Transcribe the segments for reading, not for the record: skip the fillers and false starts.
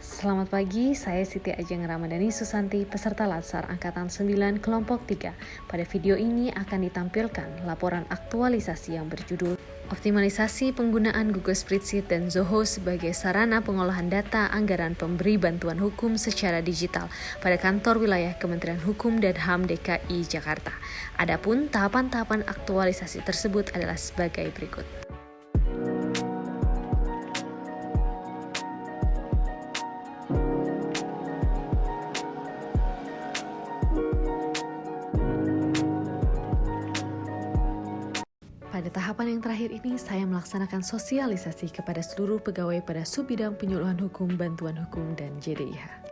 Selamat pagi, saya Siti Ajeng Ramadhani Susanti, peserta Latsar Angkatan 9 Kelompok 3. Pada video ini akan ditampilkan laporan aktualisasi yang berjudul Optimalisasi penggunaan Google Spreadsheet dan Zoho sebagai sarana pengolahan data anggaran pemberi bantuan hukum secara digital pada kantor wilayah Kementerian Hukum dan HAM DKI Jakarta. Adapun tahapan-tahapan aktualisasi tersebut adalah sebagai berikut. Pada tahapan yang terakhir ini, saya melaksanakan sosialisasi kepada seluruh pegawai pada Subbidang Penyuluhan Hukum, Bantuan Hukum, dan JDIH.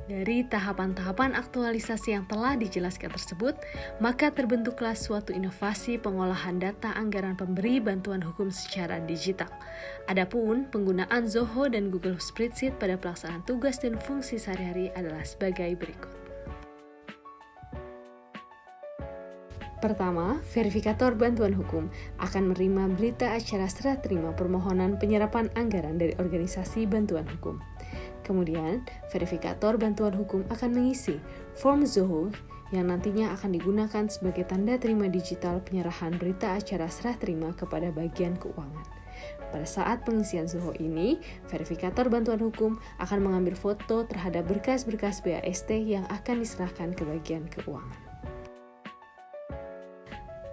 Dari tahapan-tahapan aktualisasi yang telah dijelaskan tersebut, maka terbentuklah suatu inovasi pengolahan data anggaran pemberi bantuan hukum secara digital. Adapun penggunaan Zoho dan Google Spreadsheet pada pelaksanaan tugas dan fungsi sehari-hari adalah sebagai berikut. Pertama, verifikator bantuan hukum akan menerima berita acara serah terima permohonan penyerapan anggaran dari organisasi bantuan hukum. Kemudian, verifikator bantuan hukum akan mengisi form Zoho yang nantinya akan digunakan sebagai tanda terima digital penyerahan berita acara serah terima kepada bagian keuangan. Pada saat pengisian Zoho ini, verifikator bantuan hukum akan mengambil foto terhadap berkas-berkas BAST yang akan diserahkan ke bagian keuangan.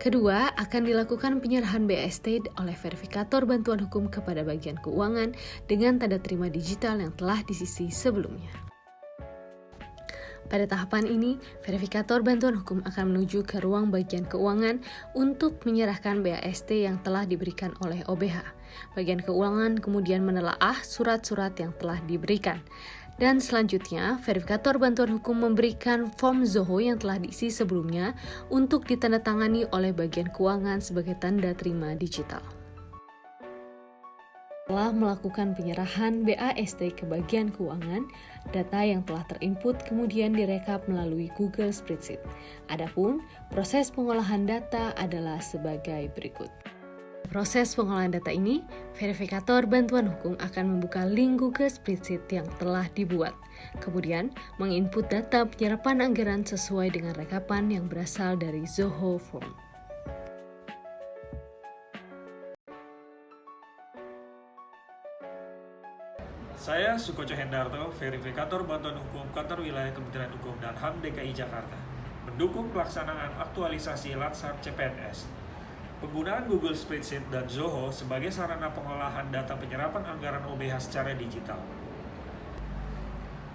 Kedua, akan dilakukan penyerahan BAST oleh verifikator bantuan hukum kepada bagian keuangan dengan tanda terima digital yang telah disisi sebelumnya. Pada tahapan ini, verifikator bantuan hukum akan menuju ke ruang bagian keuangan untuk menyerahkan BAST yang telah diberikan oleh OBH. Bagian keuangan kemudian menelaah surat-surat yang telah diberikan. Dan selanjutnya, verifikator bantuan hukum memberikan form Zoho yang telah diisi sebelumnya untuk ditandatangani oleh bagian keuangan sebagai tanda terima digital. Setelah melakukan penyerahan BAST ke bagian keuangan, data yang telah terinput kemudian direkap melalui Google Spreadsheet. Adapun proses pengolahan data adalah sebagai berikut. Proses pengolahan data ini, verifikator bantuan hukum akan membuka link Google Spreadsheet yang telah dibuat. Kemudian, menginput data penyerapan anggaran sesuai dengan rekapan yang berasal dari Zoho Form. Saya Sukoco Hendarto, verifikator bantuan hukum Kantor Wilayah Kementerian Hukum dan HAM DKI Jakarta, mendukung pelaksanaan aktualisasi Latsar CPNS. Penggunaan Google Spreadsheet dan Zoho sebagai sarana pengolahan data penyerapan anggaran OBH secara digital.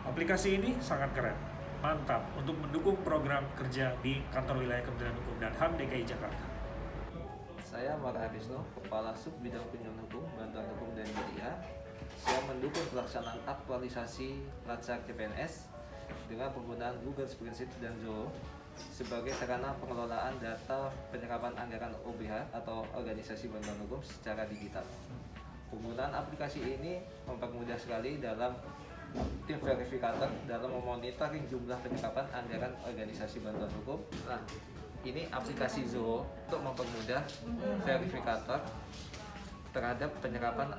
Aplikasi ini sangat keren, mantap untuk mendukung program kerja di Kantor Wilayah Kementerian Hukum dan HAM DKI Jakarta. Saya Mara Arisno, Kepala Subbidang Penyuluhan Hukum, Bantuan Hukum, dan JDIH. Saya mendukung pelaksanaan aktualisasi Latsar CPNS dengan penggunaan Google Spreadsheet dan Zoho sebagai sarana pengelolaan data penyerapan anggaran OBH atau organisasi bantuan hukum secara digital. Penggunaan aplikasi ini mempermudah sekali dalam tim verifikator dalam memonitoring jumlah penyerapan anggaran organisasi bantuan hukum. Nah, ini aplikasi Zoho untuk mempermudah verifikator terhadap penyerapan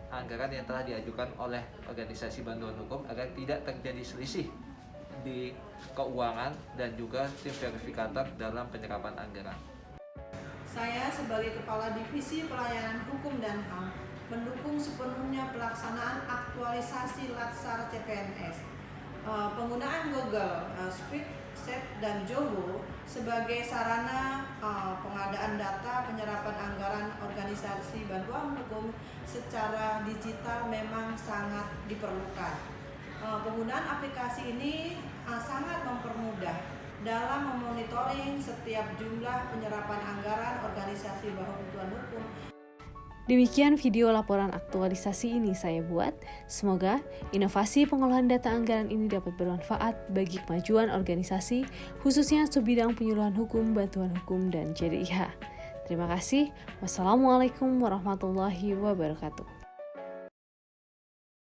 anggaran yang telah diajukan oleh organisasi bantuan hukum agar tidak terjadi selisih di keuangan dan juga tim verifikator dalam penyerapan anggaran. Saya sebagai Kepala Divisi Pelayanan Hukum dan HAM mendukung sepenuhnya pelaksanaan aktualisasi Latsar CPNS. Penggunaan Google Spreadsheet dan Zoho sebagai sarana pengadaan data penyerapan anggaran organisasi bantuan hukum secara digital memang sangat diperlukan. Penggunaan aplikasi ini sangat mempermudah dalam memonitoring setiap jumlah penyerapan anggaran organisasi bantuan hukum. Demikian video laporan aktualisasi ini saya buat. Semoga inovasi pengolahan data anggaran ini dapat bermanfaat bagi kemajuan organisasi, khususnya Subbidang Penyuluhan Hukum, Bantuan Hukum, dan JDIH. Terima kasih. Wassalamualaikum warahmatullahi wabarakatuh.